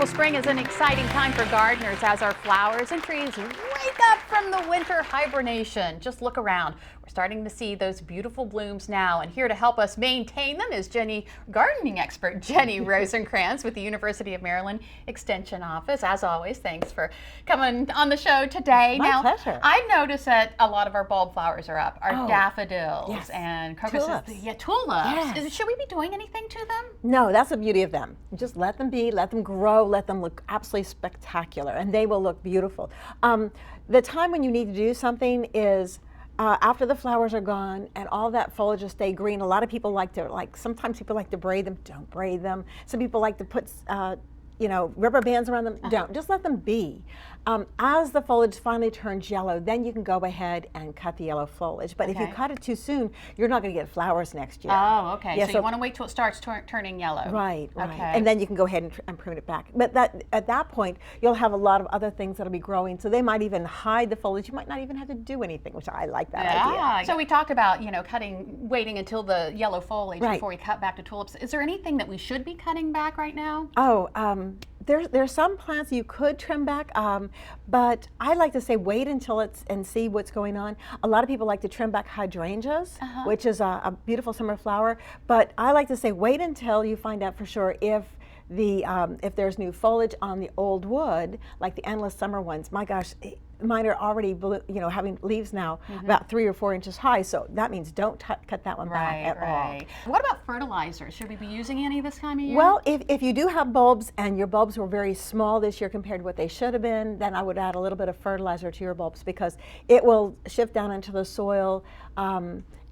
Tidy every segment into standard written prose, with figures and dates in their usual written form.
Well, spring is an exciting time for gardeners as our flowers and trees wake up from the winter hibernation. Just look around. We're starting to see those beautiful blooms now, and here to help us maintain them is gardening expert Jenny Rosenkrantz with the University of Maryland Extension Office. As always, thanks for coming on the show today. My pleasure. I noticed that a lot of our bulb flowers are up. Our daffodils yes. and crocuses. Tulips. Yeah, tulips. Yes. Should we be doing anything to them? No, that's the beauty of them. Just let them be, let them grow, let them look absolutely spectacular, and they will look beautiful. The time when you need to do something is after the flowers are gone and all that foliage will stay green. A lot of people sometimes people like to braid them. Don't braid them. Some people like to put rubber bands around them. Don't. Just let them be. As the foliage finally turns yellow, then you can go ahead and cut the yellow foliage. But if you cut it too soon, you're not going to get flowers next year. Oh, okay. Yeah, so you want to wait till it starts turning yellow. Right, right. Okay. And then you can go ahead and prune it back. But at that point, you'll have a lot of other things that'll be growing. So they might even hide the foliage. You might not even have to do anything, which I like that idea. So we talk about, waiting until the yellow foliage before we cut back to tulips. Is there anything that we should be cutting back right now? Oh, there's some plants you could trim back, but I like to say wait until and see what's going on. A lot of people like to trim back hydrangeas, which is a beautiful summer flower, but I like to say wait until you find out for sure if there's new foliage on the old wood, like the endless summer ones. My gosh, mine are already having leaves now about 3 or 4 inches high, so that means don't cut that one back at all. What about fertilizers? Should we be using any this time of year? Well, if you do have bulbs and your bulbs were very small this year compared to what they should have been, then I would add a little bit of fertilizer to your bulbs because it will shift down into the soil.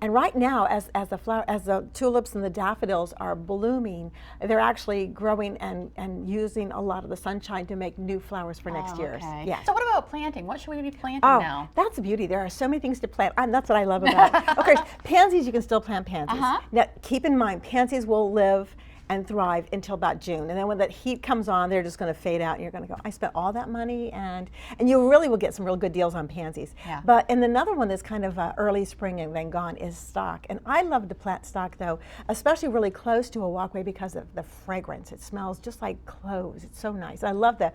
And right now, as the tulips and the daffodils are blooming, they're actually growing and using a lot of the sunshine to make new flowers for next year. Okay. Yeah. So what about planting? What should we be planting now? That's the beauty. There are so many things to plant. That's what I love about it. Of course, pansies, you can still plant pansies. Now, keep in mind, pansies will live and thrive until about June. And then when that heat comes on, they're just going to fade out and you're going to go, I spent all that money, and you really will get some real good deals on pansies. Yeah. And another one that's kind of early spring and then gone is stock. And I love to plant stock though, especially really close to a walkway because of the fragrance. It smells just like cloves. It's so nice. I love that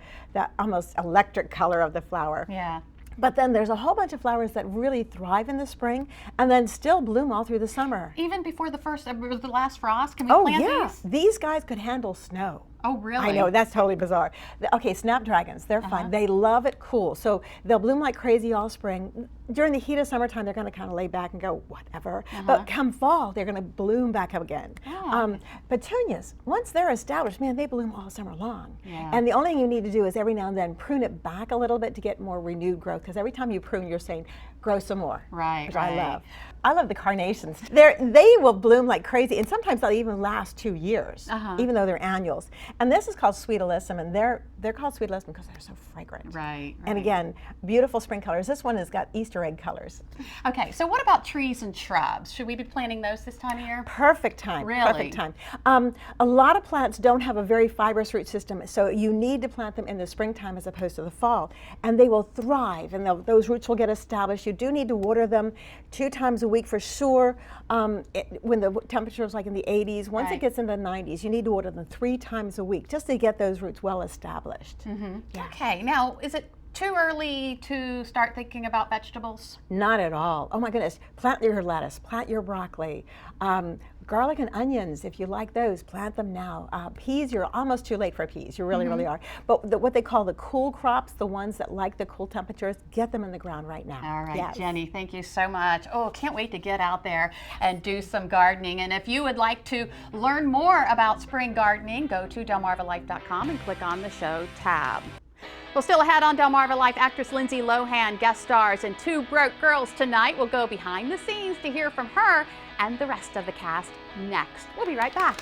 almost electric color of the flower. Yeah. But then there's a whole bunch of flowers that really thrive in the spring and then still bloom all through the summer. Even before the last frost, can we plant these? These guys could handle snow. Oh, really? I know, that's totally bizarre. Okay, snapdragons, they're fine. They love it cool. So they'll bloom like crazy all spring. During the heat of summertime, they're going to kind of lay back and go, whatever. But come fall, they're going to bloom back up again. Petunias, once they're established, man, they bloom all summer long. Yeah. And the only thing you need to do is every now and then prune it back a little bit to get more renewed growth. Because every time you prune, you're saying, grow some more. Right, which I love. I love the carnations. They will bloom like crazy, and sometimes they'll even last 2 years, even though they're annuals. And this is called Sweet Alyssum, and they're called Sweet Alyssum because they're so fragrant. Right. And again, beautiful spring colors. This one has got Easter egg colors. Okay, so what about trees and shrubs? Should we be planting those this time of year? Perfect time. Really? Perfect time. A lot of plants don't have a very fibrous root system, so you need to plant them in the springtime as opposed to the fall, and they will thrive, and those roots will get established. You do need to water them 2 times a week for sure. When the temperature is like in the 80s, once it gets in the 90s, you need to water them 3 times a week just to get those roots well established. Yeah. Okay, now is it too early to start thinking about vegetables? Not at all. Oh my goodness, plant your lettuce, plant your broccoli. Garlic and onions, if you like those, plant them now. Peas, you're almost too late for peas. You really, really are. But what they call the cool crops, the ones that like the cool temperatures, get them in the ground right now. All right, yes. Jenny, thank you so much. Oh, can't wait to get out there and do some gardening. And if you would like to learn more about spring gardening, go to delmarvalife.com and click on the show tab. Well, still ahead on Delmarva Life, actress Lindsay Lohan guest stars in Two Broke Girls tonight. We'll go behind the scenes to hear from her and the rest of the cast next. We'll be right back.